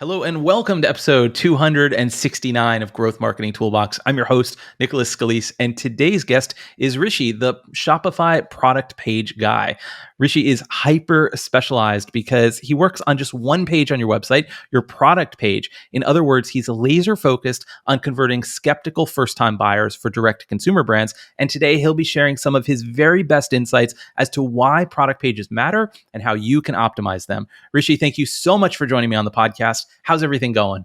Hello and welcome to episode 269 of Growth Marketing Toolbox. I'm your host, Nicholas Scalise, and today's guest is Rishi, the Shopify Product Page Guy. Rishi is hyper specialized because he works on just one page on your website, your product page. In other words, he's laser focused on converting skeptical first-time buyers for direct-to-consumer brands. And today he'll be sharing some of his very best insights as to why product pages matter and how you can optimize them. Rishi, thank you so much for joining me on the podcast. How's everything going?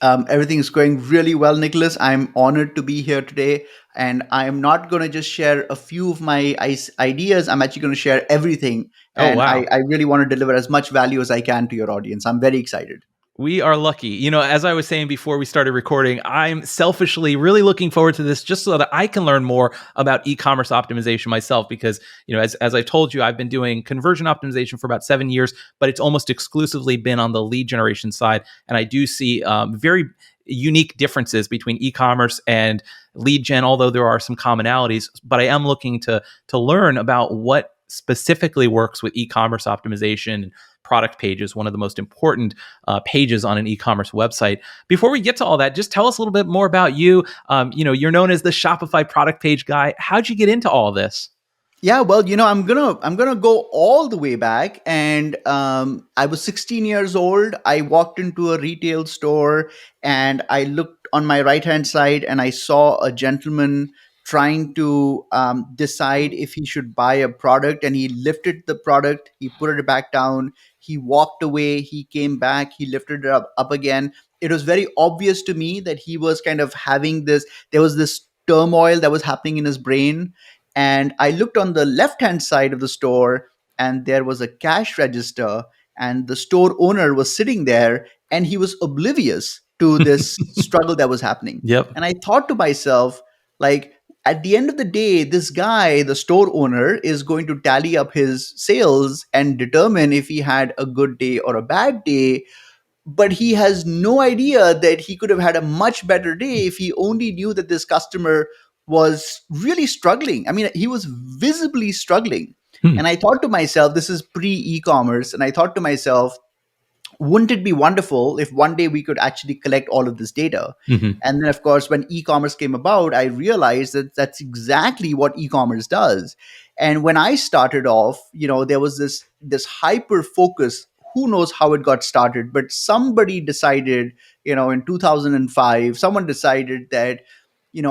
Everything is going really well, Nicholas. I'm honored to be here today. And I'm not going to just share a few of my ideas. I'm actually going to share everything. And Wow. I really want to deliver as much value as I can to your audience. I'm very excited. We are lucky. You know, as I was saying before we started recording, I'm selfishly really looking forward to this just so that I can learn more about e-commerce optimization myself because, as I told you, I've been doing conversion optimization for about 7 years, but it's almost exclusively been on the lead generation side. And I do see very unique differences between e-commerce and lead gen, although there are some commonalities. But I am looking to learn about what specifically works with e-commerce optimization. Product pages, one of the most important pages on an e-commerce website. Before we get to all that, just tell us a little bit more about you. You're known as the Shopify Product Page Guy. How'd you get into all this? Yeah, well, I'm gonna go all the way back, and I was 16 years old. I walked into a retail store, and I looked on my right hand side, and I saw a gentleman trying to decide if he should buy a product, and he lifted the product, he put it back down, he walked away, he came back, he lifted it up again. It was very obvious to me that he was kind of having this. There was this turmoil that was happening in his brain, and I looked on the left hand side of the store, and there was a cash register, and the store owner was sitting there, and he was oblivious to this struggle that was happening. Yep. And I thought to myself, like, at the end of the day, this guy, the store owner, is going to tally up his sales and determine if he had a good day or a bad day. But he has no idea that he could have had a much better day if he only knew that this customer was really struggling. I mean, he was visibly struggling. And I thought to myself, this is pre e-commerce. And I thought to myself, wouldn't it be wonderful if one day we could actually collect all of this data? Mm-hmm. And then, of course, when e-commerce came about, I realized that that's exactly what e-commerce does. And when I started off, there was this hyper focus. Who knows how it got started? But somebody decided, in 2005, someone decided that,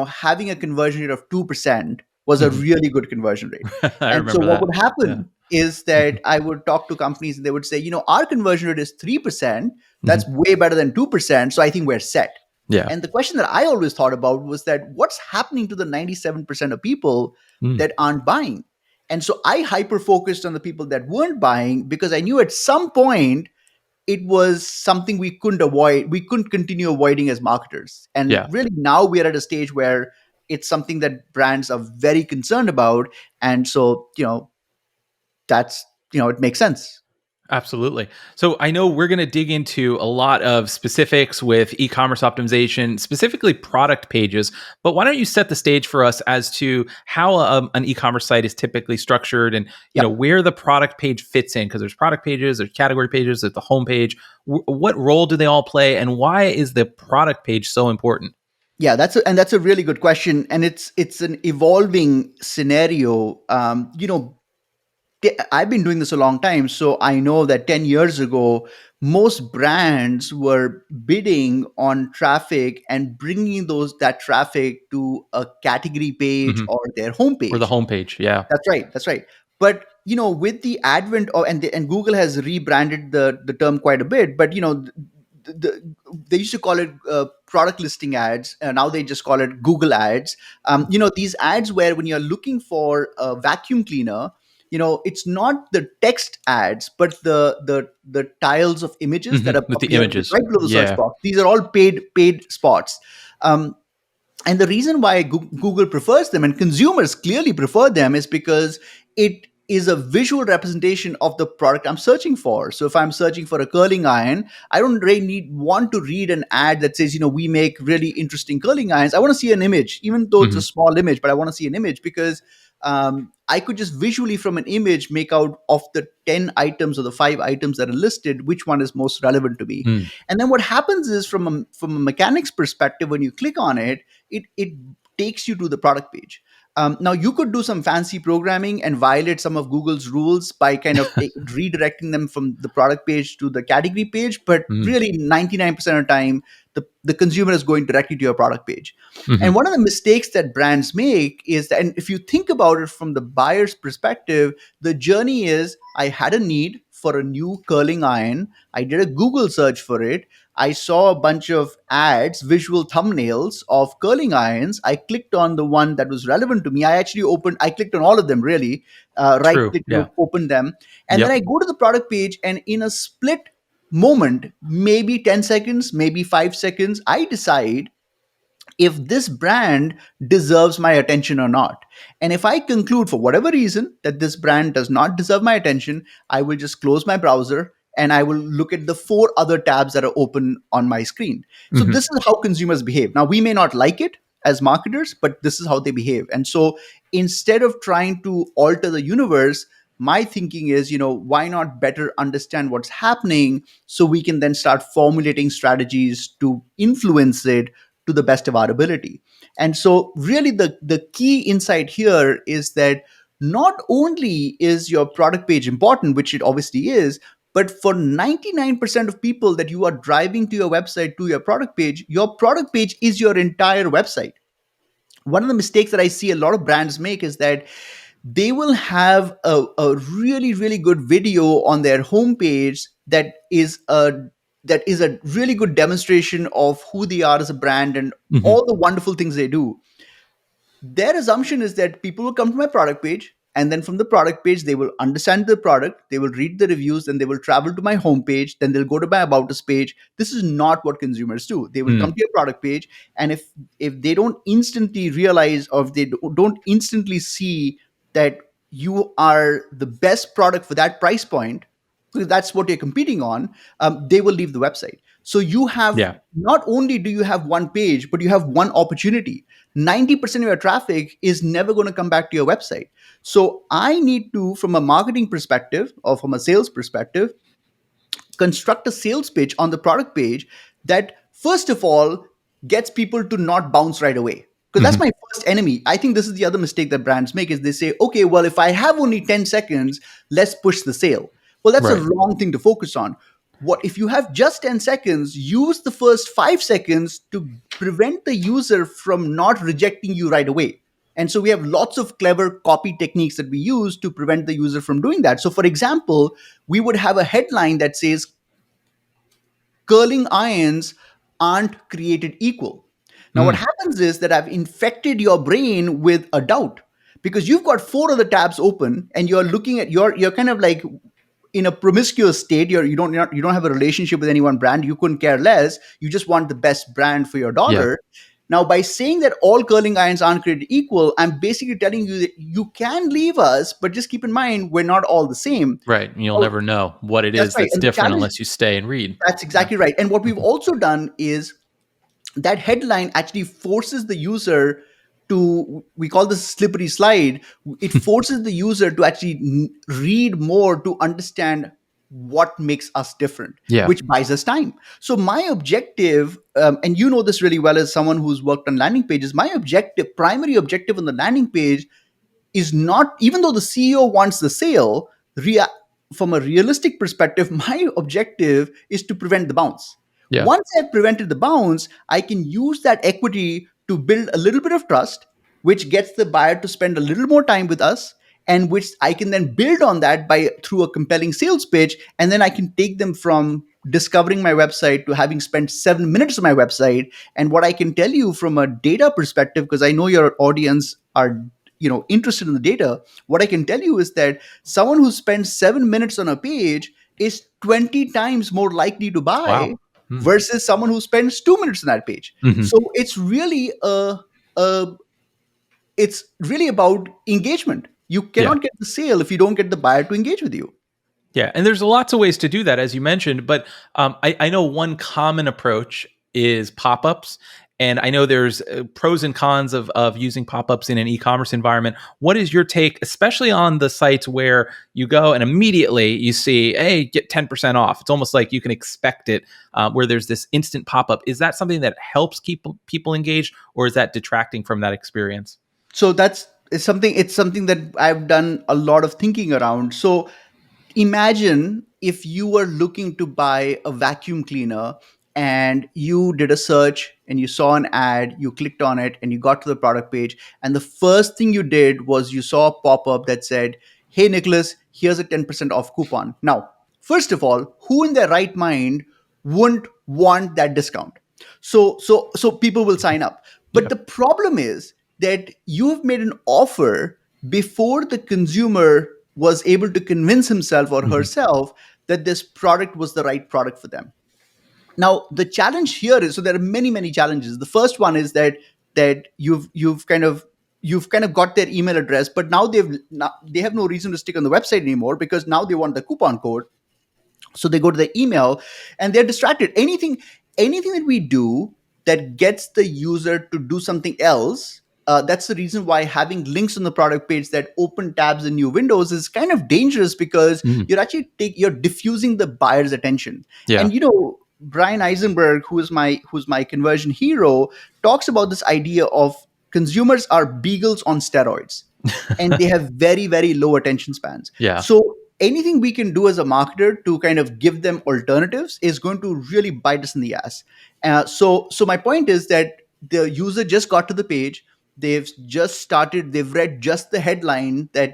having a conversion rate of 2% was a really good conversion rate. I And so remember what that. would happen is that I would talk to companies and they would say, our conversion rate is 3%. That's way better than 2%. So I think we're set. Yeah. And the question that I always thought about was that what's happening to the 97% of people that aren't buying? And so I hyper focused on the people that weren't buying because I knew at some point it was something we couldn't avoid. We couldn't continue avoiding as marketers. And Yeah. really now we're at a stage where it's something that brands are very concerned about. And so, that's, it makes sense. Absolutely. So I know we're going to dig into a lot of specifics with e-commerce optimization, specifically product pages, but why don't you set the stage for us as to how an e-commerce site is typically structured and where the product page fits in? Because there's product pages, there's category pages, there's the home page. What role do they all play, and why is the product page so important? Yeah, that's a really good question, and it's an evolving scenario. I've been doing this a long time, so I know that 10 years ago, most brands were bidding on traffic and bringing that traffic to a category page or their homepage. Or the homepage, yeah. That's right. But with the advent of and Google has rebranded the term quite a bit, but they used to call it product listing ads, and now they just call it Google ads. These ads where when you're looking for a vacuum cleaner, it's not the text ads, but the tiles of images that are with the images right below the search box. These are all paid spots. And the reason why Google prefers them and consumers clearly prefer them is because it is a visual representation of the product I'm searching for. So if I'm searching for a curling iron, I don't really want to read an ad that says, we make really interesting curling irons. I want to see an image, even though it's a small image, but I want to see an image because I could just visually from an image make out of the 10 items or the 5 items that are listed, which one is most relevant to me. Mm. And then what happens is from a mechanics perspective, when you click on it, it takes you to the product page. Now you could do some fancy programming and violate some of Google's rules by kind of redirecting them from the product page to the category page, but Mm. really 99% of the time, the consumer is going directly to your product page. Mhm. And one of the mistakes that brands make is that, and if you think about it from the buyer's perspective, the journey is I had a need for a new curling iron. I did a Google search for it. I saw a bunch of ads, visual thumbnails of curling irons. I clicked on the one that was relevant to me. I clicked on all of them really, right True. click Yeah. to open them. And then Yep. I go to the product page, and in a split moment, maybe 10 seconds, maybe 5 seconds, I decide if this brand deserves my attention or not. And if I conclude for whatever reason that this brand does not deserve my attention, I will just close my browser and I will look at the 4 other tabs that are open on my screen. So Mhm. this is how consumers behave. Now, we may not like it as marketers, but this is how they behave. And so instead of trying to alter the universe, my thinking is, why not better understand what's happening so we can then start formulating strategies to influence it to the best of our ability. And so really the key insight here is that not only is your product page important, which it obviously is, but for 99% of people that you are driving to your website, to your product page is your entire website. One of the mistakes that I see a lot of brands make is that they will have a really really good video on their homepage that is a really good demonstration of who they are as a brand and Mhm. all the wonderful things they do. Their assumption is that people will come to my product page, and then from the product page they will understand the product, they will read the reviews, then they will travel to my homepage, then they'll go to my about us page. This is not what consumers do. They will come Mm. to your product page, and if they don't instantly realize, or if they don't instantly see that you are the best product for that price point, because that's what you're competing on, they will leave the website. So you have, Yeah. not only do you have one page, but you have one opportunity. 90% of your traffic is never going to come back to your website. So I need to, from a marketing perspective or from a sales perspective, construct a sales pitch on the product page that first of all gets people to not bounce right away, because that's Mhm. my first enemy. I think this is the other mistake that brands make, is they say, okay, well, if I have only 10 seconds, let's push the sale. Well, that's a Right. wrong thing to focus on. What if you have just 10 seconds, use the first 5 seconds to prevent the user from not rejecting you right away. And so we have lots of clever copy techniques that we use to prevent the user from doing that. So for example, we would have a headline that says curling irons aren't created equal. Now, what Mm. happens is that I've infected your brain with a doubt, because you've got 4 other tabs open and you're looking at you're kind of like in a promiscuous state. You don't have a relationship with any one brand. You couldn't care less. You just want the best brand for your Yeah. dollar. Now, by saying that all curling irons aren't created equal, I'm basically telling you that you can leave us, but just keep in mind we're not all the same. Right. You'll Well, never know what it that's is right. that's And the different challenge, unless you stay and read. that's Yeah. exactly right. And what we've Mhm. also done is that headline actually forces the user to, we call this slippery slide. It forces the user to actually read more to understand what makes us different, Yeah. which buys us time. So my objective, and you know this really well as someone who's worked on landing pages, my primary objective on the landing page is not, even though the CEO wants the sale, rea- from a realistic perspective, my objective is to prevent the bounce. Yeah. Once I've prevented the bounce, I can use that equity to build a little bit of trust, which gets the buyer to spend a little more time with us, and which I can then build on that by through a compelling sales pitch, and then I can take them from discovering my website to having spent 7 minutes on my website. And what I can tell you from a data perspective, because I know your audience are interested in the data, what I can tell you is that someone who spends 7 minutes on a page is 20 times more likely to buy Wow. Mm. versus someone who spends 2 minutes on that page. Mhm. So a it's really about engagement. You Yeah. cannot get the sale if you don't get the buyer to engage with you. Yeah, and there's lots of ways to do that, as you mentioned. But I know one common approach is pop-ups, And I know there's pros and cons of using pop-ups in an e-commerce environment. What is your take, especially on the sites where you go and immediately you see, hey, get 10% off? It's almost like you can expect it, where there's this instant pop-up. Is that something that helps keep people engaged, or is that detracting from that experience? So it's something that I've done a lot of thinking around. So imagine if you were looking to buy a vacuum cleaner and you did a search and you saw an ad, you clicked on it and you got to the product page, and the first thing you did was you saw a pop-up that said, "Hey Nicholas, here's a 10% off coupon." Now, first of all, who in their right mind wouldn't want that discount? So people will sign up. But Yeah. the problem is that you've made an offer before the consumer was able to convince himself or Mhm. herself that this product was the right product for them. Now, the challenge here is, so there are many challenges. The first one is that you've kind of got their email address, but now they have no reason to stick on the website anymore because now they want the coupon code. So they go to the email and they're distracted. Anything that we do that gets the user to do something else, that's the reason why having links on the product page that open tabs in new windows is kind of dangerous, because Mhm. you're diffusing the buyer's attention. Yeah. And Brian Eisenberg, who's my conversion hero, talks about this idea of consumers are beagles on steroids, and they have very low attention spans. Yeah. So anything we can do as a marketer to kind of give them alternatives is going to really bite us in the ass. So my point is that the user just got to the page, they've read just the headline that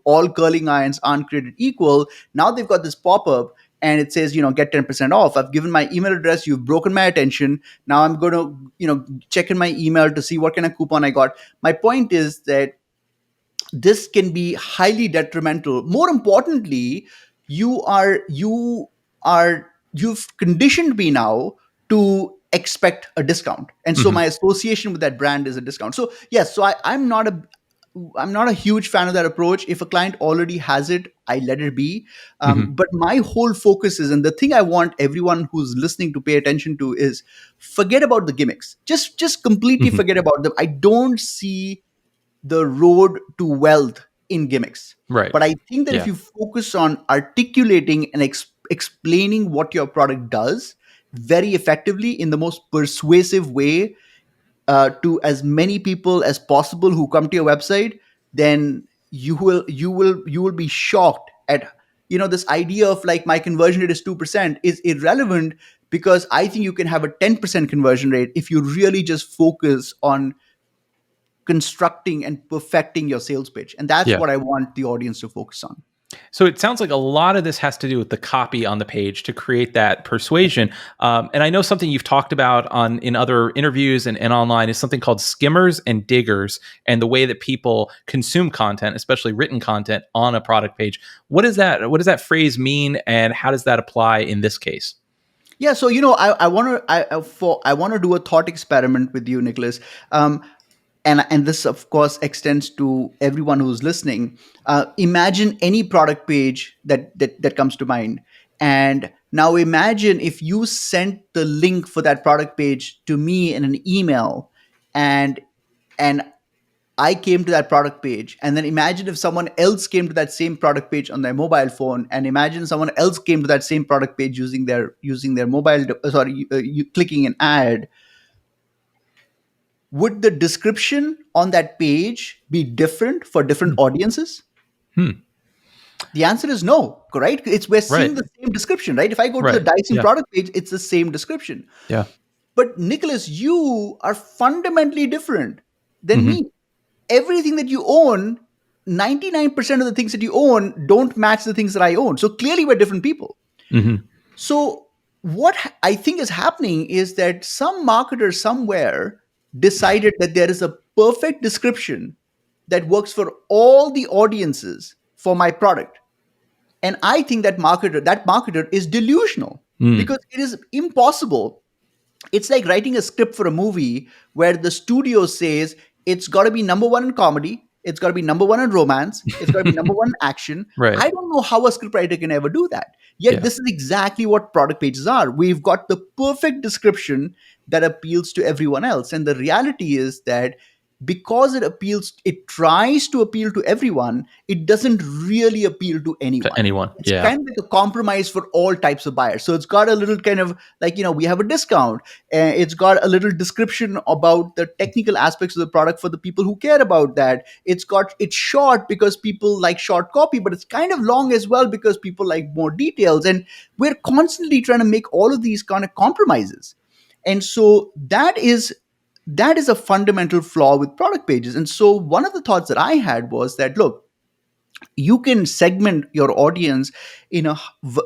all curling irons aren't created equal. Now they've got this pop-up and it says, get 10% off. I've given my email address, you've broken my attention. Now I'm going to check in my email to see what kind of coupon I got. My point is that this can be highly detrimental. More importantly, you've conditioned me now to expect a discount, and so Mhm. my association with that brand is a discount. So yes, I'm not a huge fan of that approach. If a client already has it, I let it be. Mhm. But my whole focus is, and the thing I want everyone who's listening to pay attention to is, forget about the gimmicks. Just completely Mhm. forget about them. I don't see the road to wealth in gimmicks. Right. But I think that if Yeah. you focus on articulating and explaining what your product does very effectively in the most persuasive way, to as many people as possible who come to your website, then you will be shocked at this idea of like my conversion rate is 2% is irrelevant, because I think you can have a 10% conversion rate if you really just focus on constructing and perfecting your sales pitch. And that's Yeah. what I want the audience to focus on. So it sounds like a lot of this has to do with the copy on the page to create that persuasion. And I know something you've talked about in other interviews and online is something called skimmers and diggers, and the way that people consume content, especially written content, on a product page. What is that? What does that phrase mean, and how does that apply in this case? Yeah, so I want to do a thought experiment with you, Nicholas. And this of course extends to everyone who's listening. Imagine any product page that comes to mind, and now imagine if you sent the link for that product page to me in an email, and and I came to that product page, and then imagine if someone else came to that same product page on their mobile phone, and imagine someone else came to that same product page using their clicking an ad. Would the description on that page be different for different Hmm. audiences? Hmm. The answer is no, right? We're seeing Right. the same description, right? If I go to the Right. Dyson Yeah. product page, it's the same description. Yeah. But Nicholas, you are fundamentally different than Hmm. me. Everything that you own, 99% of the things that you own don't match the things that I own. So clearly we're different people. Hmm. So what I think is happening is that some marketer somewhere decided that there is a perfect description that works for all the audiences for my product. And I think that marketer is delusional, Mm. because it is impossible. It's like writing a script for a movie where the studio says it's got to be number one in comedy, It's got to be number one in romance. It's got to be number one in action. Right. I don't know how a scriptwriter can ever do that. Yet Yeah. this is exactly what product pages are. We've got the perfect description that appeals to everyone else. And the reality is that because it tries to appeal to everyone, it doesn't really appeal to To anyone. anyone. It's Yeah. kind of like a compromise for all types of buyers. So it's got a little kind of like, we have a discount. It's got a little description about the technical aspects of the product for the people who care about that. It's short because people like short copy, but it's kind of long as well because people like more details. And we're constantly trying to make all of these kind of compromises. And so that is a fundamental flaw with product pages. And so one of the thoughts that I had was that, look, you can segment your audience in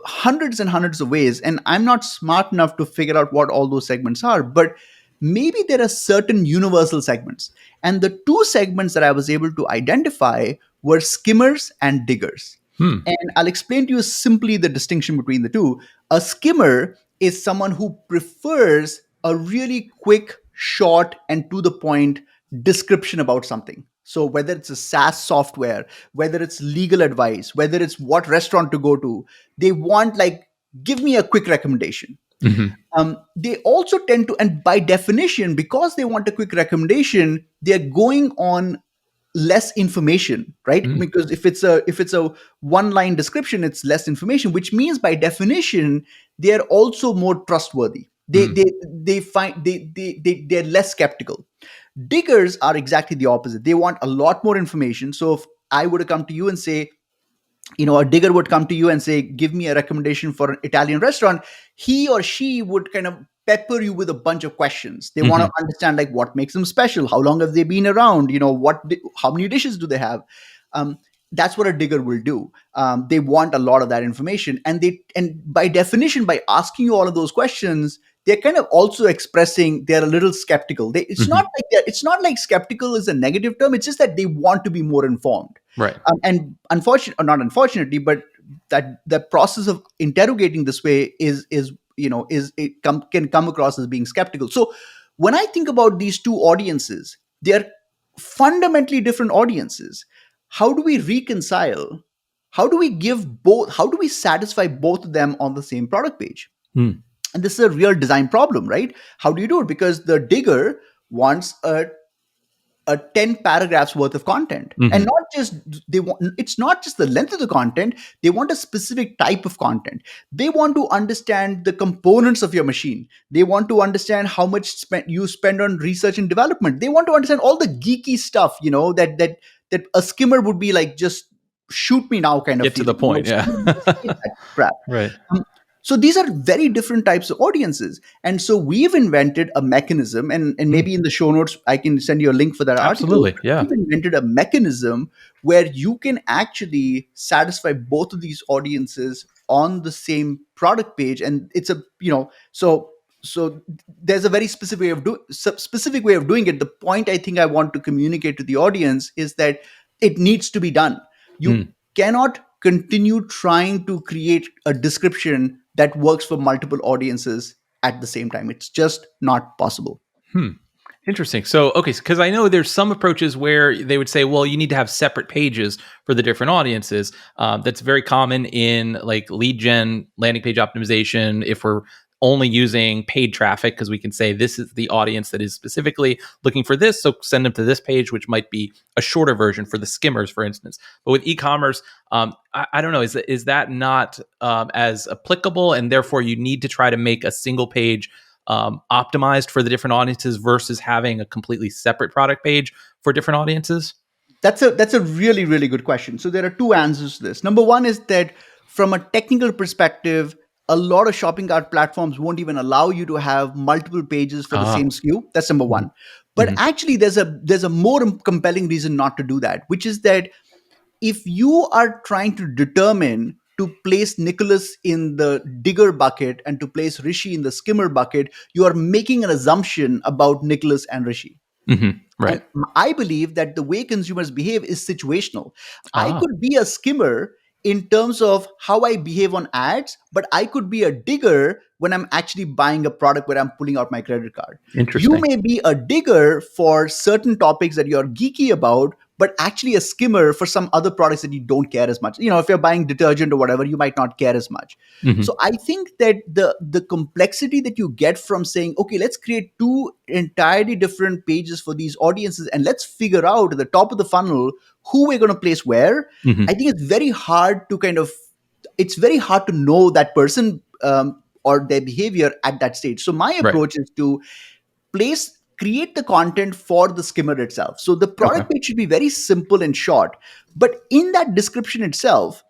hundreds and hundreds of ways. And I'm not smart enough to figure out what all those segments are, but maybe there are certain universal segments. And the two segments that I was able to identify were skimmers and diggers. And I'll explain to you simply the distinction between the two. A skimmer is someone who prefers a really quick, short, and to the point description about something. So whether it's a SaaS software, whether it's legal advice, whether it's what restaurant to go to, they want like, give me a quick recommendation. They also tend to, and by definition, because they want a quick recommendation, they're going on less information, right? Because if it's a one line description, it's less information, which means by definition they are also more trustworthy. They're less skeptical. Diggers are exactly the opposite. They want a lot more information. So if I would have come to you and say, a digger would come to you and say, give me a recommendation for an Italian restaurant, he or she would kind of pepper you with a bunch of questions. They want to understand like what makes them special, how long have they been around, how many dishes do they have. That's what a digger will do. They want a lot of that information, and by definition, by asking you all of those questions, they're kind of also expressing they're a little skeptical. It's not like skeptical is a negative term. It's just that they want to be more informed. Right. And not unfortunately, but that the process of interrogating this way can come across as being skeptical. So when I think about these two audiences, they're fundamentally different audiences. How do we reconcile? How do we satisfy both of them on the same product page? And this is a real design problem, right? How do you do it? Because the digger wants a 10 paragraphs worth of content, and it's not just the length of the content. They want a specific type of content. They want to understand the components of your machine. They want to understand how much you spend on research and development. They want to understand all the geeky stuff, that a skimmer would be like, just shoot me now kind of Get to the point. Yeah. Crap. Right. So these are very different types of audiences. And so we've invented a mechanism, and maybe in the show notes, I can send you a link for that Absolutely, article. yeah. We've invented a mechanism where you can actually satisfy both of these audiences on the same product page. And it's so there's a very specific way of doing it. The point I think I want to communicate to the audience is that it needs to be done. You cannot continue trying to create a description that works for multiple audiences at the same time. It's just not possible. Interesting. So, okay, because I know there's some approaches where they would say, well, you need to have separate pages for the different audiences. That's very common in like lead gen, landing page optimization. If we're only using paid traffic, because we can say this is the audience that is specifically looking for this, so send them to this page, which might be a shorter version for the skimmers, for instance. But with e-commerce, I don't know, is that not as applicable, and therefore you need to try to make a single page optimized for the different audiences versus having a completely separate product page for different audiences? That's a really, really good question. So there are two answers to this. Number one is that from a technical perspective, a lot of shopping cart platforms won't even allow you to have multiple pages for the same SKU. That's number one. But actually, there's a more compelling reason not to do that, which is that if you are trying to determine to place Nicholas in the digger bucket and to place Rishi in the skimmer bucket, you are making an assumption about Nicholas and Rishi. Right. And I believe that the way consumers behave is situational. I could be a skimmer in terms of how I behave on ads, but I could be a digger when I'm actually buying a product where I'm pulling out my credit card. Interesting. You may be a digger for certain topics that you're geeky about, but actually a skimmer for some other products that you don't care as much. If you're buying detergent or whatever, you might not care as much. Mhm. So I think that the complexity that you get from saying, okay, let's create two entirely different pages for these audiences, and let's figure out at the top of the funnel who we're going to place where. Mhm. I think it's very hard to know that person, or their behavior at that stage. So my Right. approach is to create the content for the skimmer itself. So the Okay. product page should be very simple and short, but in that description itself,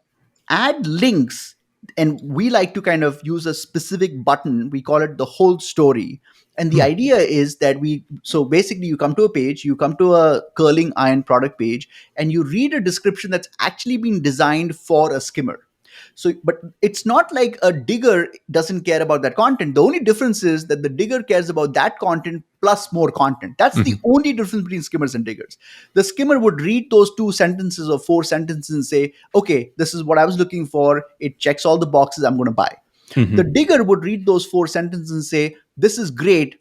add links. And we like to kind of use a specific button. We call it the whole story. And the Hmm. idea is that so basically you come to a page, you come to a curling iron product page, and you read a description that's actually been designed for a skimmer. So, but it's not like a digger doesn't care about that content. The only difference is that the digger cares about that content plus more content. That's the Mhm. only difference between skimmers and diggers. The skimmer would read those 2 sentences or 4 sentences and say, okay, this is what I was looking for. It checks all the boxes, I'm going to buy. The Mhm. digger would read those 4 sentences and say, this is great.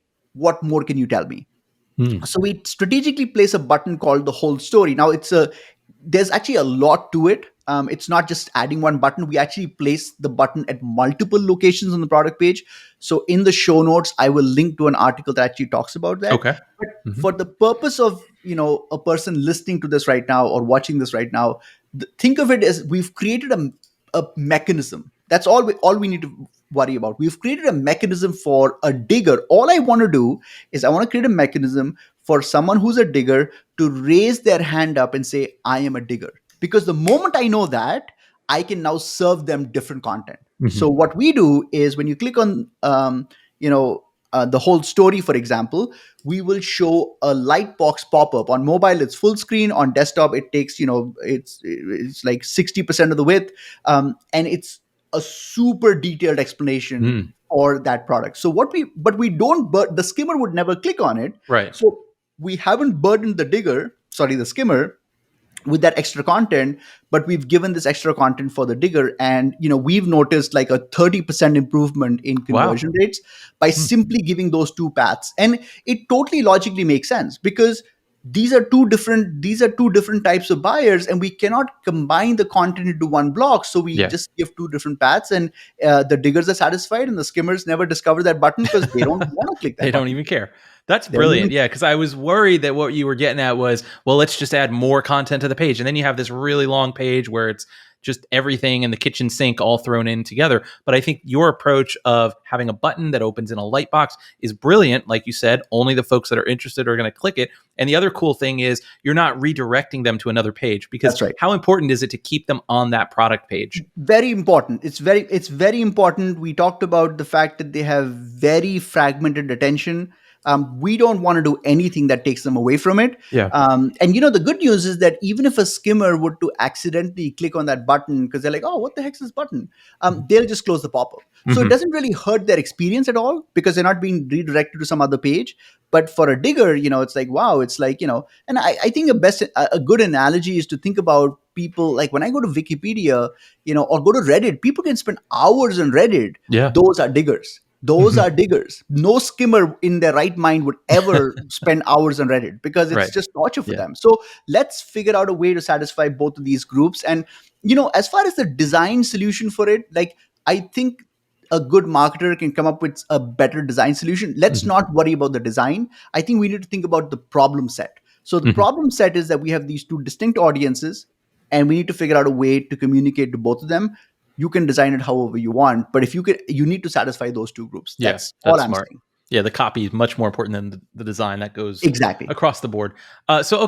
What more can you tell me? Mm. So we strategically place a button called the whole story. Now there's actually a lot to it. It's not just adding one button. We actually place the button at multiple locations on the product page. So in the show notes, I will link to an article that actually talks about that. Okay. But Mhm. for the purpose of a person listening to this right now or watching this right now, think of it as we've created a mechanism. That's all we need to worry about. We've created a mechanism for a digger. All I want to do is I want to create a mechanism for someone who's a digger to raise their hand up and say, I am a digger. Because the moment I know that, I can now serve them different content. So Mhm. what we do is when you click on, the whole story, for example, we will show a light box pop up. On mobile, it's full screen. On desktop, it takes, it's like 60% of the width. And it's a super detailed explanation Mm. for that product. So but we don't, the skimmer would never click on it. Right. So we haven't burdened the skimmer with that extra content, but we've given this extra content for the digger. And we've noticed like a 30% improvement in Wow. conversion rates by Mm. simply giving those two paths. And it totally logically makes sense because these are two different types of buyers, and we cannot combine the content into one block. So we Yeah. just give two different paths, and the diggers are satisfied, and the skimmers never discover that button because they don't want to click They that don't button. even care. That's They don't brilliant. even Yeah, because I was worried that what you were getting at was, well, let's just add more content to the page. And then you have this really long page where it's just everything and the kitchen sink all thrown in together. But I think your approach of having a button that opens in a light box is brilliant. Like you said, only the folks that are interested are going to click it. And the other cool thing is you're not redirecting them to another page, because That's right. how important is it to keep them on that product page? Very important. It's very important. We talked about the fact that they have very fragmented attention. We don't want to do anything that takes them away from it. Yeah. And the good news is that even if a skimmer were to accidentally click on that button because they're like, oh, what the heck's this button? They'll just close the pop-up. So it Mhm. doesn't really hurt their experience at all because they're not being redirected to some other page. But for a digger, it's like, wow, it's like, and I think a good analogy is to think about people like when I go to Wikipedia, or go to Reddit, people can spend hours on Reddit. Yeah. Those are diggers. Those Mhm. are diggers. No skimmer in their right mind would ever spend hours on Reddit because it's Right. just torture for Yeah. them. So let's figure out a way to satisfy both of these groups. And, as far as the design solution for it, like, I think a good marketer can come up with a better design solution. Let's Mhm. not worry about the design. I think we need to think about the problem set. So the Mhm. problem set is that we have these two distinct audiences, and we need to figure out a way to communicate to both of them. You can design it however you want, but if you need to satisfy those two groups. Yeah, That's all that's I'm smart. saying. Yeah, the copy is much more important than the design. That goes Exactly. across the board. So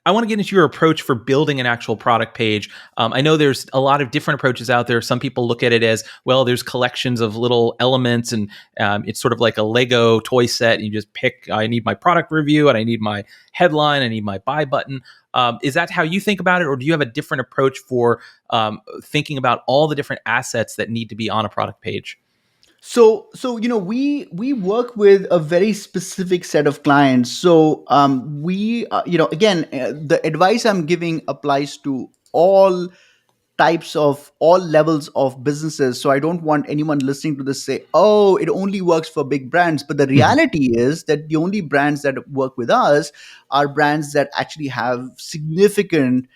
I want to get into your approach for building an actual product page. I know there's a lot of different approaches out there. Some people look at it as, well, there's collections of little elements, and it's sort of like a Lego toy set. You just pick, I need my product review, and I need my headline, I need my buy button. Is that how you think about it, or do you have a different approach for thinking about all the different assets that need to be on a product page? So we work with a very specific set of clients. So we again, the advice I'm giving applies to all types of all levels of businesses. So I don't want anyone listening to this say, oh, it only works for big brands. But the Mhm. reality is that the only brands that work with us are brands that actually have significant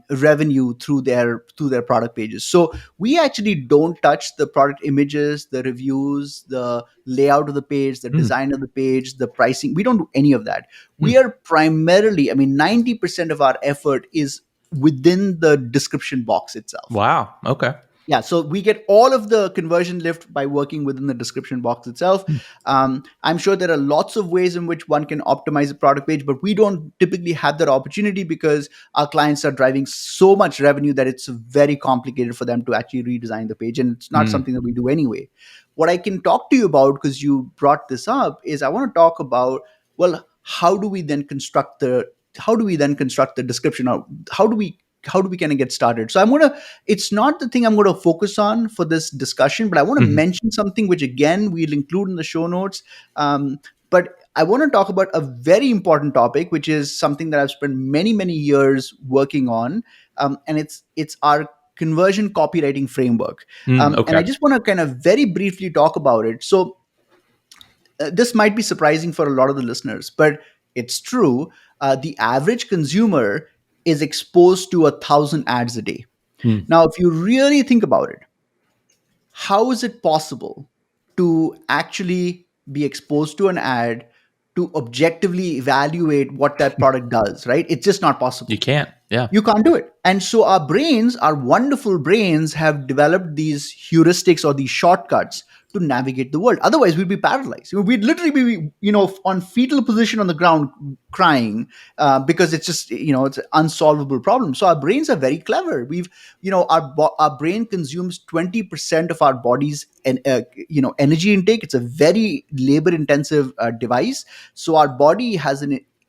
revenue through their product pages. So we actually don't touch the product images, the reviews, the layout of the page, the Mm. design of the page, the pricing. We don't do any of that. We Mm. are primarily, I mean, 90% of our effort is within the description box itself. Wow. Okay. Yeah, so we get all of the conversion lift by working within the description box itself. Mm. I'm sure there are lots of ways in which one can optimize a product page, but we don't typically have that opportunity because our clients are driving so much revenue that it's very complicated for them to actually redesign the page, and it's not Mm. something that we do anyway. What I can talk to you about, because you brought this up, is I want to talk about, well, how do we then construct the description, or how do we kind of get started? So it's not the thing I'm going to focus on for this discussion, but I want to Mhm. mention something which again we'll include in the show notes. But I want to talk about a very important topic, which is something that I've spent many years working on, and it's our conversion copywriting framework. Mm. And Okay. I just want to kind of very briefly talk about it. So this might be surprising for a lot of the listeners, but it's true. The average consumer is exposed to 1,000 ads a day. Mm. Now, if you really think about it, how is it possible to actually be exposed to an ad to objectively evaluate what that product does, right? It's just not You possible. can't. Yeah. You can't do it. And so our brains, our wonderful brains, have developed these heuristics or these shortcuts to navigate the world. Otherwise, we'd be paralyzed. We'd literally be, on fetal position on the ground crying, because it's just, it's an unsolvable problem. So our brains are very clever. Our brain consumes 20% of our body's energy intake. It's a very labor intensive device. So our body has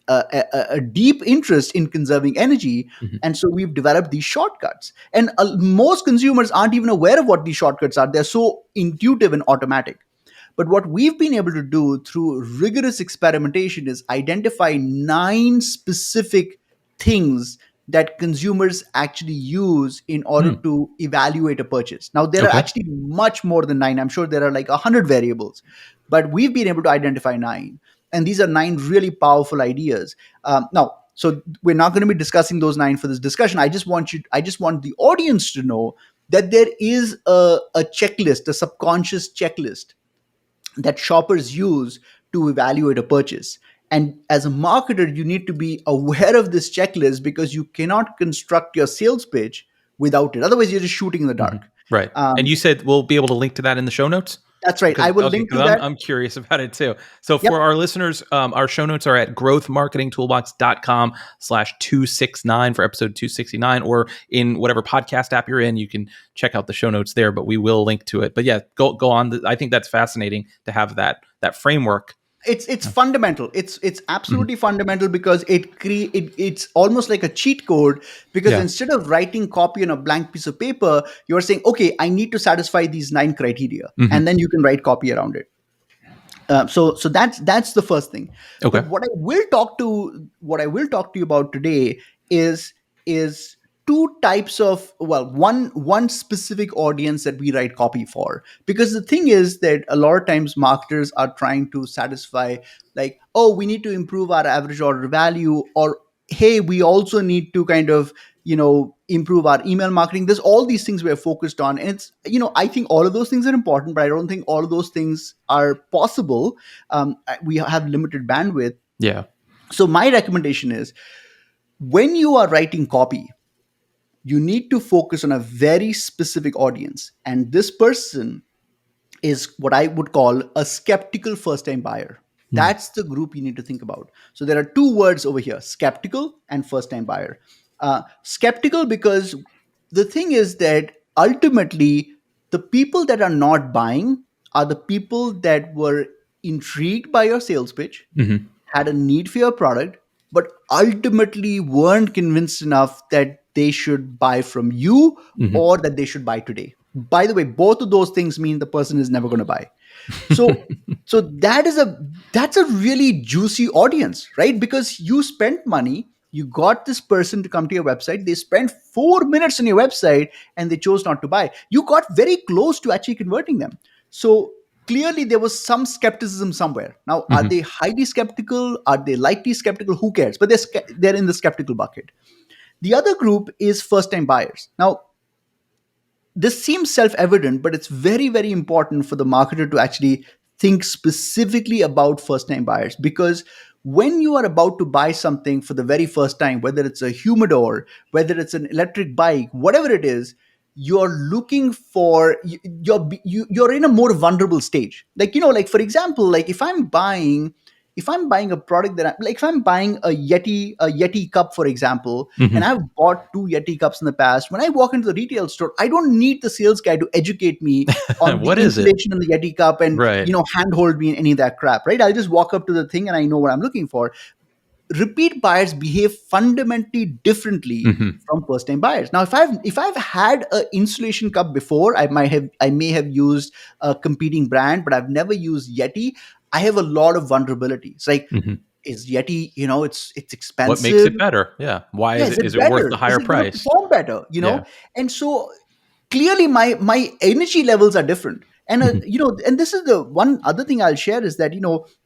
a deep interest in conserving energy, Mhm. and so we've developed these shortcuts, and most consumers aren't even aware of what these shortcuts are. They're so intuitive and automatic. But what we've been able to do through rigorous experimentation is identify 9 specific things that consumers actually use in order Mm. to evaluate a purchase. Now, there are Okay. actually much more than 9. I'm sure there are like 100 variables, but we've been able to identify 9. And these are 9 really powerful ideas. Now, so we're not going to be discussing those 9 for this discussion. I just want the audience to know that there is a checklist, a subconscious checklist that shoppers use to evaluate a purchase. And as a marketer, you need to be aware of this checklist because you cannot construct your sales pitch without it. Otherwise, you're just shooting in the Mhm. dark. Right. And Um, you said we'll be able to link to that in the show notes? that's right. I will link Because to that. I'm curious about it too. So Yep. for our listeners, our show notes are at growthmarketingtoolbox.com/269 for episode 269, or in whatever podcast app you're in, you can check out the show notes there, but we will link to it. But yeah, go on. I think that's fascinating to have that framework. It's fundamental. It's Mhm. absolutely fundamental because it's almost like a cheat code, because Yeah. instead of writing copy on a blank piece of paper, you're saying, okay, I need to satisfy these 9 criteria, Mhm. and then you can write copy around it. So that's the first thing. Okay. But what I will talk to you about today is two types of, well, one specific audience that we write copy for. Because the thing is that a lot of times marketers are trying to satisfy, like, oh, we need to improve our average order value, or hey, we also need to kind of improve our email marketing. There's all these things we're focused on, and it's, I think all of those things are important, but I don't think all of those things are possible. We have limited bandwidth. Yeah. So my recommendation is, when you are writing copy, you need to focus on a very specific audience, and this person is what I would call a skeptical first time buyer. Mm. That's the group you need to think about. So there are two words over here: skeptical and first time buyer. Skeptical because the thing is that ultimately the people that are not buying are the people that were intrigued by your sales pitch, Mhm. had a need for your product, but ultimately weren't convinced enough that they should buy from you Mhm. or that they should buy today. By the way, both of those things mean the person is never going to buy. So that's a really juicy audience, right? Because you spent money, You got this person to come to your website. They spent 4 minutes on your website and they chose not to buy. You got very close to actually converting them. So clearly there was some skepticism somewhere. Now, are Mhm. they highly skeptical? Are they lightly skeptical? Who cares? But they're in the skeptical bucket. The other group is first time buyers. Now, this seems self evident, but it's very, very important for the marketer to actually think specifically about first time buyers, because when you are about to buy something for the very first time, whether it's a humidor, whether it's an electric bike, whatever it is, you're looking for you're in a more vulnerable stage. Like, like for example, like if I'm buying a product like if I'm buying a Yeti cup, for example, and Mhm. I've bought two Yeti cups in the past. When I walk into the retail store, I don't need the sales guy to educate me on the What is it? insulation in the Yeti cup and Right. handhold me in any of that crap, right? I'll just walk up to the thing and I know what I'm looking for. Repeat buyers behave fundamentally differently Mhm. from first time buyers. Now, if I've had an insulation cup before, I may have used a competing brand, but I've never used Yeti. I have a lot of vulnerability. It's like, Mhm. is Yeti, it's What makes expensive. it better? Yeah. Why Yeah, is is it it worth the better? Is higher it going to price? perform better? Yeah. And so clearly my energy levels are different. And Mhm. and this is the one other thing I'll share, is that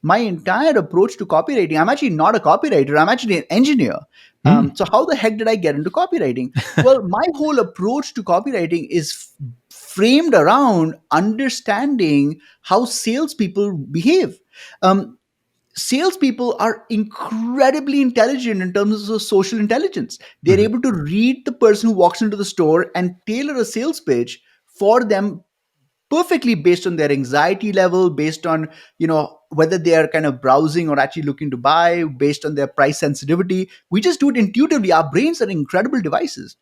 my entire approach to copywriting, I'm actually not a copywriter, I'm actually an engineer. Mm. So how the heck did I get into copywriting? Well, my whole approach to copywriting is framed around understanding how salespeople behave. um, Salespeople are incredibly intelligent in terms of social intelligence. They're Mhm. able to read the person who walks into the store and tailor a sales pitch for them perfectly, based on their anxiety level, based on whether they are kind of browsing or actually looking to buy, based on their price sensitivity. We just do it intuitively. Our brains are incredible devices.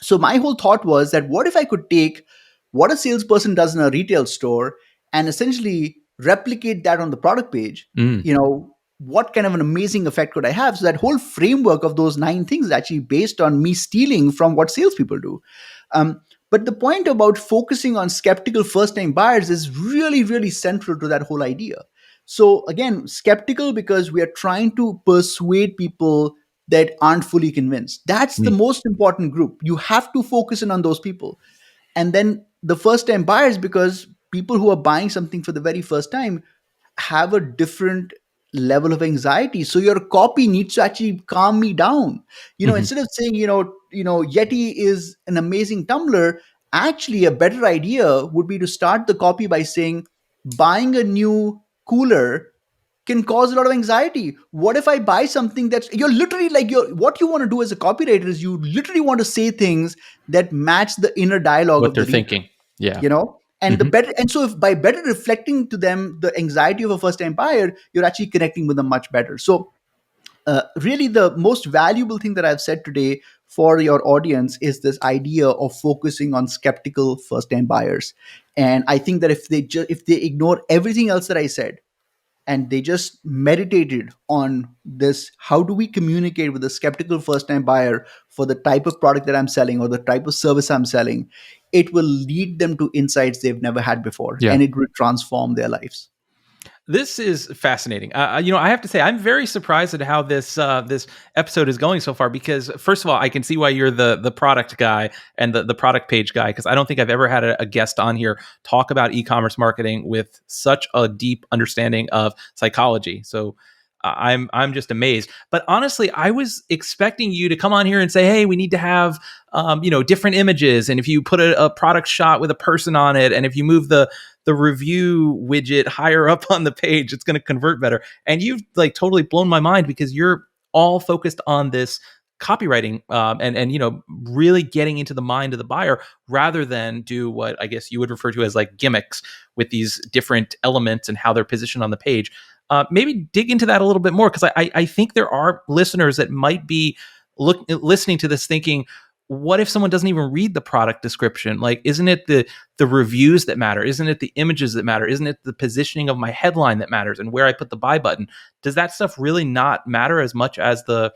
So my whole thought was that, what if I could take what a salesperson does in a retail store and essentially replicate that on the product page? Mm. What kind of an amazing effect could I have? So that whole framework of those 9 things is actually based on me stealing from what salespeople do. um, but the point about focusing on skeptical first time buyers is really, really central to that whole idea. So again, skeptical because we are trying to persuade people that aren't fully convinced. That's the Mm. most important group. You have to focus in on those people. And then the first time buyers, because people who are buying something for the very first time have a different level of anxiety. So your copy needs to actually calm me down. Mhm. Instead of saying, Yeti is an amazing tumbler, actually a better idea would be to start the copy by saying, buying a new cooler can cause a lot of anxiety. What if I buy something that's, you're literally like, what you want to do as a copywriter is you literally want to say things that match the inner dialogue What of they're the reader, thinking. Yeah. and the Mhm. better, and so if by better reflecting to them the anxiety of a first time buyer, you're actually connecting with them much better. So really the most valuable thing that I've said today for your audience is this idea of focusing on skeptical first time buyers. And I think that if they ignore everything else that I said, and they just meditated on this, how do we communicate with a skeptical first time buyer for the type of product that I'm selling or the type of service I'm selling, it will lead them to insights they've never had before, Yeah. and it will transform their lives. This is fascinating. I have to say, I'm very surprised at how this episode is going so far. Because first of all, I can see why you're the product guy and the product page guy. Because I don't think I've ever had a guest on here talk about e-commerce marketing with such a deep understanding of psychology. So I'm just amazed. But honestly, I was expecting you to come on here and say, "Hey, we need to have different images, and if you put a product shot with a person on it, and if you move the review widget higher up on the page, it's going to convert better." And you've like totally blown my mind because you're all focused on this copywriting and really getting into the mind of the buyer rather than do what I guess you would refer to as like gimmicks with these different elements and how they're positioned on the page. Maybe dig into that a little bit more, because I think there are listeners that might be listening to this thinking, what if someone doesn't even read the product description? Like, isn't it the reviews that matter? Isn't it the images that matter? Isn't it the positioning of my headline that matters and where I put the buy button? Does that stuff really not matter as much as the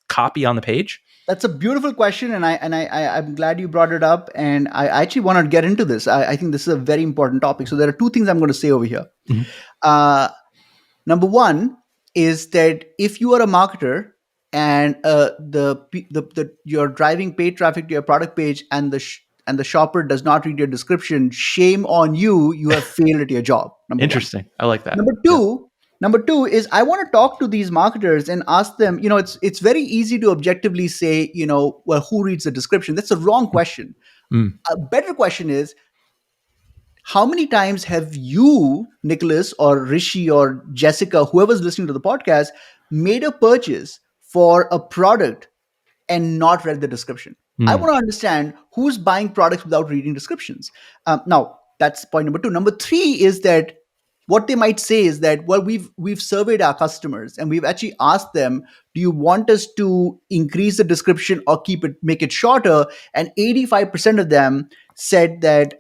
copy on the page? That's a beautiful question, and I'm glad you brought it up. And I actually want to get into this. I think this is a very important topic. So there are two things I'm going to say over here. Mhm. Uh, Number one is that if you are a marketer, and you're driving paid traffic to your product page, and the shopper does not read your description, shame on you. You have failed at your job. Number one. Interesting. I like that. Number Yeah. two, number two is I want to talk to these marketers and ask them. It's very easy to objectively say, well, who reads the description? That's a wrong question. Mm. A better question is, how many times have you, Nicholas or Rishi or Jessica, whoever's listening to the podcast, made a purchase for a product and not read the description? I Mm. want to understand who's buying products without reading descriptions. Now, that's point number two. Number three is that what they might say is that, well, we've surveyed our customers and we've actually asked them, do you want us to increase the description or make it shorter? And 85% of them said that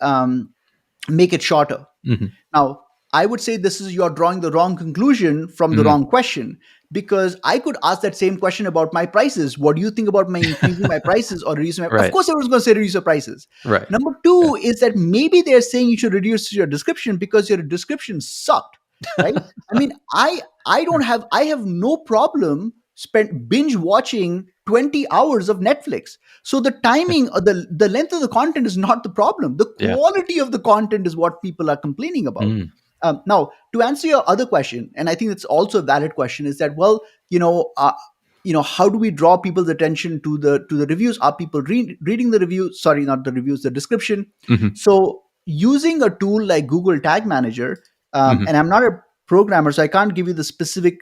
make it shorter. Mhm. Now, I would say you're drawing the wrong conclusion from the Mhm. wrong question, because I could ask that same question about my prices. What do you think about my increasing my prices or reducing my? Of Right. course, everyone's going to say reduce your prices. Right. Number Yeah. two is that maybe they're saying you should reduce your description because your description sucked, right? I mean, I have no problem spent binge watching 20 hours of Netflix. So the timing or the length of the content is not the problem. The Yeah. quality of the content is what people are complaining about. Mm. Now, to answer your other question, and I think it's also a valid question, is that, well, how do we draw people's attention to the reviews? Are people reading the reviews? Sorry, not the reviews, the description. Mhm. So using a tool like Google Tag Manager, Mhm. and I'm not a programmer, so I can't give you the specific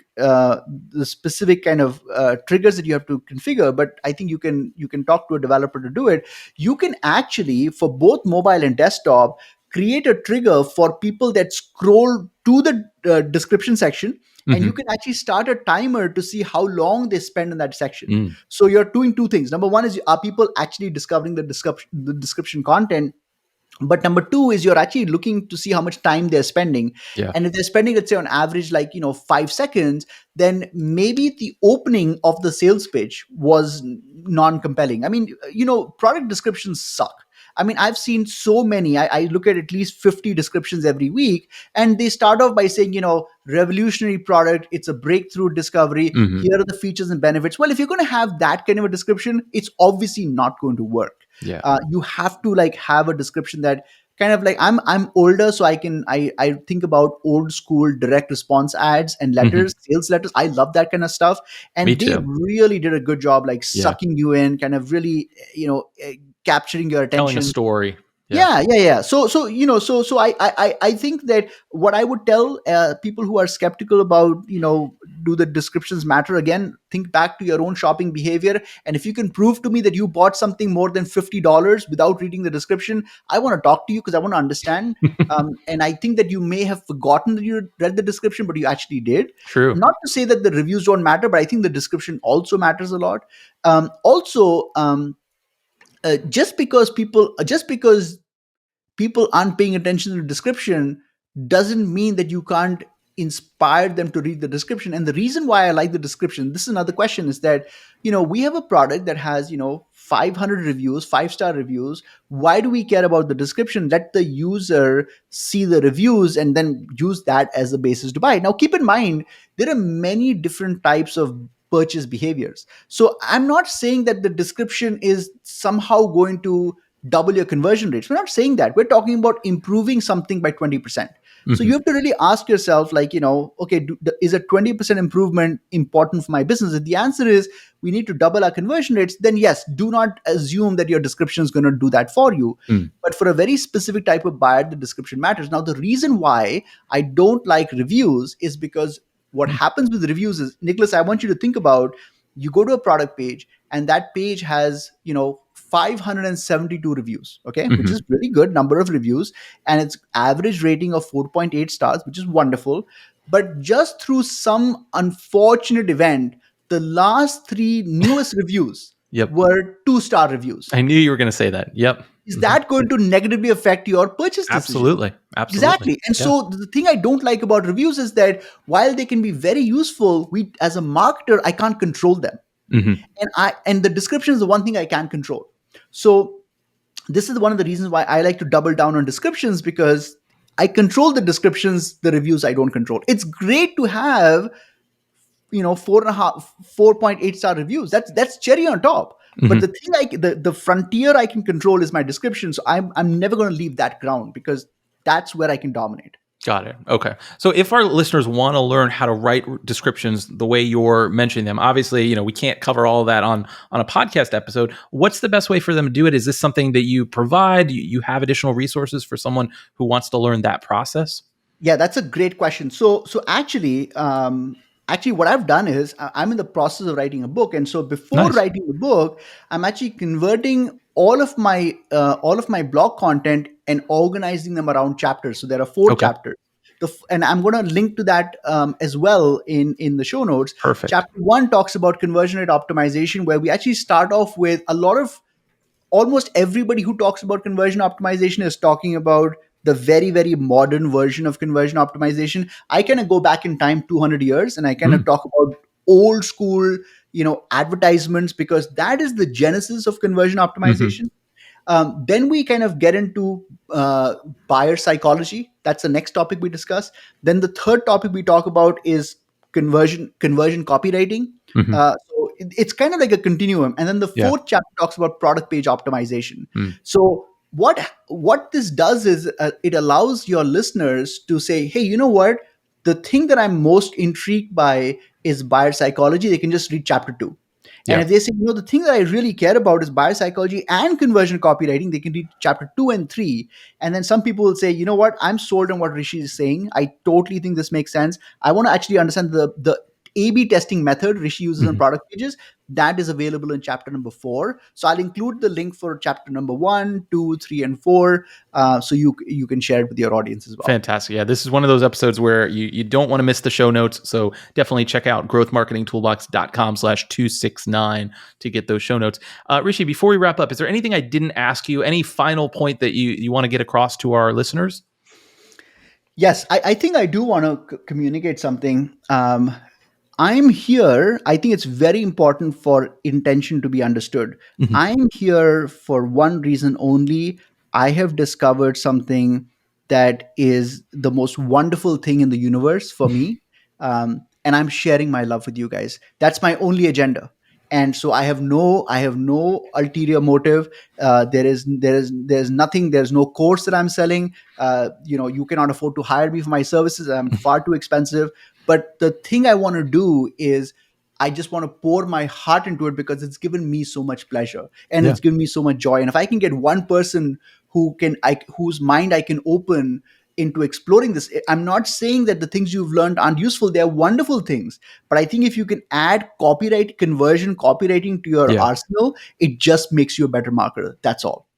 kind of triggers that you have to configure. But I think you can talk to a developer to do it. You can actually, for both mobile and desktop, create a trigger for people that scroll to the description section, and you Mhm. can actually start a timer to see how long they spend in that section. Mm. So you're doing two things. Number one is, are people actually discovering the description content? But number two is, you're actually looking to see how much time they're spending. Yeah. And if they're spending, let's say, on average, like 5 seconds, then maybe the opening of the sales pitch was non-compelling. I mean, product descriptions suck. I mean, I've seen so many. I look at least 50 descriptions every week, and they start off by saying, revolutionary product, it's a breakthrough discovery, Mhm. here are the features and benefits. Well, if you're going to have that kind of a description, it's obviously not going to work. Yeah. You have to have a description that kind of like, I'm older, so I think about old school direct response ads and Mhm. letters, sales letters. I love that kind of stuff, Me and they too. really did a good job, like Yeah. sucking you in, kind of really capturing your Telling a attention. story. Yeah. Yeah. So I think that what I would tell people who are skeptical about, do the descriptions matter? Again, think back to your own shopping behavior, and if you can prove to me that you bought something more than $50 without reading the description, I want to talk to you, because I want to understand. And I think that you may have forgotten that you read the description, but you actually did. True. Not to say that the reviews don't matter, but I think the description also matters a lot. Also, just because people aren't paying attention to the description doesn't mean that you can't inspire them to read the description. And the reason why I like the description, this is another question, is that we have a product that has 500 reviews, 5-star reviews. Why do we care about the description? Let the user see the reviews and then use that as the basis to buy. Now, keep in mind, there are many different types of purchase behaviors. So I'm not saying that the description is somehow going to double your conversion rates. We're not saying that. We're talking about improving something by 20%. So you Mhm. have to really ask yourself, okay, is a 20% improvement important for my business? If the answer is we need to double our conversion rates, then yes, do not assume that your description is going to do that for you. Mm. But for a very specific type of buyer, the description matters. Now, the reason why I don't like reviews is because what Mm. happens with reviews is, Nicholas, I want you to think about, you go to a product page, and that page has 572 reviews, okay, which Mhm. is really good number of reviews, and its average rating of 4.8 stars, which is wonderful. But just through some unfortunate event, the last 3 newest reviews Yep. were 2-star reviews. I knew you were going to say that. Yep. Is Mhm. that going to negatively affect your purchase decision? Absolutely. Absolutely. Exactly. And Yeah. so the thing I don't like about reviews is that while they can be very useful, we, as a marketer, I can't control them. Mhm. And the description is the one thing I can control. So this is one of the reasons why I like to double down on descriptions, because I control the descriptions, the reviews I don't control. It's great to have four and a half 4.8 star reviews. That's cherry on top. But Mhm. the thing, the frontier I can control is my description. So I'm never going to leave that ground, because that's where I can dominate. Got it. Okay. So if our listeners want to learn how to write descriptions the way you're mentioning them, obviously, we can't cover all of that on a podcast episode. What's the best way for them to do it? Is this something that you provide? You have additional resources for someone who wants to learn that process? Yeah, that's a great question. So actually, what I've done is I'm in the process of writing a book, and so before Nice. writing the book, I'm actually converting all of my blog content and organizing them around chapters. So there are four Okay. chapters. And I'm going to link to that as well in the show notes. Perfect. Chapter one talks about conversion rate optimization, where we actually start off with a lot of almost everybody who talks about conversion optimization is talking about the very, very modern version of conversion optimization. I kind of go back in time 200 years, and I kind of Mm. talk about old school, advertisements, because that is the genesis of conversion Hmm. optimization. Then we kind of get into buyer psychology. That's the next topic we discuss. Then the third topic we talk about is conversion copywriting. Hmm. It's kind of like a continuum. And then the Yeah. fourth chapter talks about product page optimization. Mm. So what this does is it allows your listeners to say, hey, you know what? The thing that I'm most intrigued by is buyer psychology. They can just read chapter two. And Yeah. if they say, the thing that I really care about is biopsychology and conversion copywriting, they can read chapter two and three. And then some people will say, you know what, I'm sold on what Rishi is saying. I totally think this makes sense. I want to actually understand the A/B testing method Rishi uses on Mhm. product pages. That is available in chapter number 4. So I'll include the link for chapter number 1, 2, 3, and 4, so you can share it with your audience as well. Fantastic. Yeah, this is one of those episodes where you don't want to miss the show notes. So definitely check out growthmarketingtoolbox.com/269 to get those show notes. Rishi, before we wrap up, is there anything I didn't ask you? Any final point that you want to get across to our listeners? Yes, I think I do want to communicate something. I'm here. I think it's very important for intention to be understood. Mhm. I'm here for one reason only. I have discovered something that is the most wonderful thing in the universe for me. And I'm sharing my love with you guys. That's my only agenda. And so I have no ulterior motive. There's nothing. There's no course that I'm selling. You cannot afford to hire me for my services. I'm far too expensive. But the thing I want to do is I just want to pour my heart into it, because it's given me so much pleasure and Yeah. it's given me so much joy. And if I can get one person whose mind I can open into exploring this, I'm not saying that the things you've learned aren't useful. They're wonderful things. But I think if you can add copywriting to your Yeah. arsenal, it just makes you a better marketer. That's all.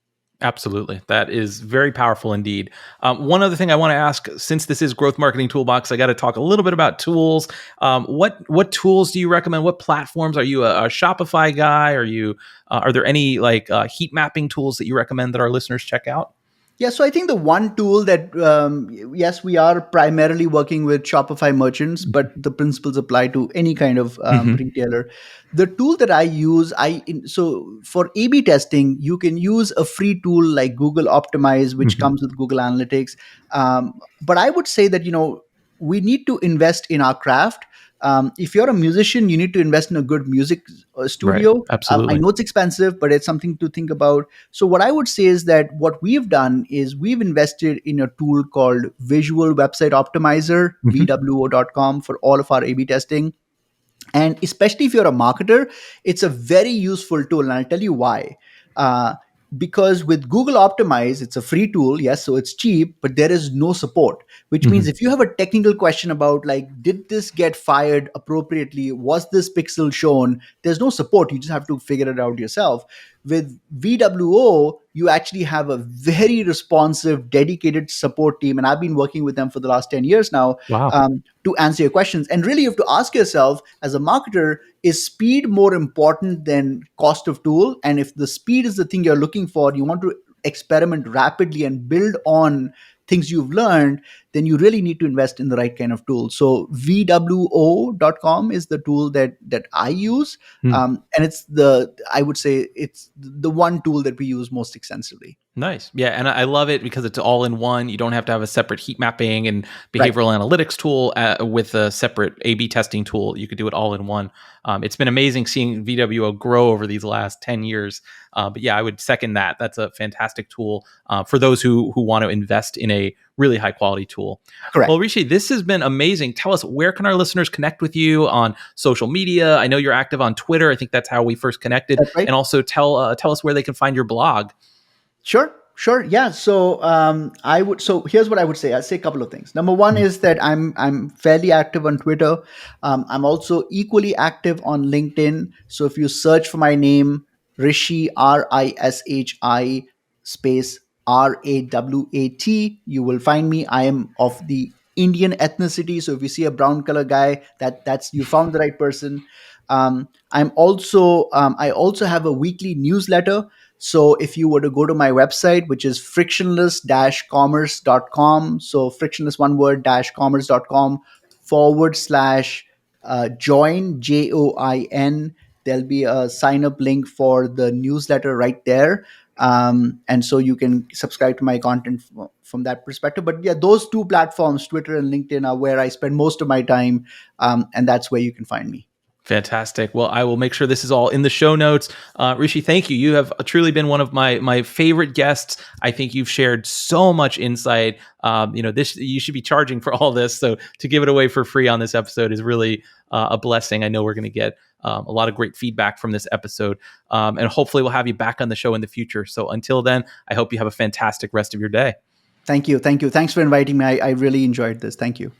Absolutely. That is very powerful indeed. One other thing I want to ask, since this is Growth Marketing Toolbox, I got to talk a little bit about tools. What tools do you recommend? What platforms? Are you a Shopify guy? Are there any heat mapping tools that you recommend that our listeners check out? Yeah, so I think the one tool that, yes, we are primarily working with Shopify merchants, but the principles apply to any kind of Hmm. retailer. The tool that I use, so for A/B testing, you can use a free tool like Google Optimize, which Hmm. comes with Google Analytics. But I would say that we need to invest in our craft. If you're a musician, you need to invest in a good music Right. studio. I Absolutely. know it's expensive, but it's something to think about. So what I would say is that what we've done is we've invested in a tool called Visual Website Optimizer, Hmm. VWO.com, for all of our A/B testing. And especially if you're a marketer, it's a very useful tool. And I'll tell you why. Uh, because with Google Optimize, it's a free tool, yes, so it's cheap, but there is no support, which Hmm. means if you have a technical question about, like, did this get fired appropriately? Was this pixel shown? There's no support. You just have to figure it out yourself. With VWO, you actually have a very responsive, dedicated support team. And I've been working with them for the last 10 years now, Wow. to answer your questions. And really, you have to ask yourself as a marketer, is speed more important than cost of tool? And if the speed is the thing you're looking for, you want to experiment rapidly and build on things you've learned, then you really need to invest in the right kind of tool. So VWO.com is the tool that I use, Hmm. and I would say it's the one tool that we use most extensively. Nice. Yeah. And I love it because it's all in one. You don't have to have a separate heat mapping and Right. behavioral analytics tool with a separate A/B testing tool. You could do it all in one. It's been amazing seeing VWO grow over these last 10 years. But yeah, I would second that. That's a fantastic tool for those who want to invest in a really high quality tool. Correct. Well, Rishi, this has been amazing. Tell us, where can our listeners connect with you on social media? I know you're active on Twitter. I think that's how we first connected. That's right. And also tell us where they can find your blog. Sure. Yeah. So So here's what I would say. I'd say a couple of things. Number one is that I'm fairly active on Twitter. I'm also equally active on LinkedIn. So if you search for my name, Rishi, Rishi space Rawat, you will find me. I am of the Indian ethnicity. So if you see a brown color guy, that's you found the right person. I also have a weekly newsletter. So if you were to go to my website, which is frictionless-commerce.com, so frictionless one word -commerce.com /join, JOIN, there'll be a sign up link for the newsletter right there. And so you can subscribe to my content from that perspective. But yeah, those two platforms, Twitter and LinkedIn, are where I spend most of my time. And that's where you can find me. Fantastic. Well, I will make sure this is all in the show notes. Rishi, thank you. You have truly been one of my favorite guests. I think you've shared so much insight. This you should be charging for all this. So to give it away for free on this episode is really a blessing. I know we're going to get a lot of great feedback from this episode, and hopefully we'll have you back on the show in the future. So until then, I hope you have a fantastic rest of your day. Thank you. Thanks for inviting me. I really enjoyed this. Thank you.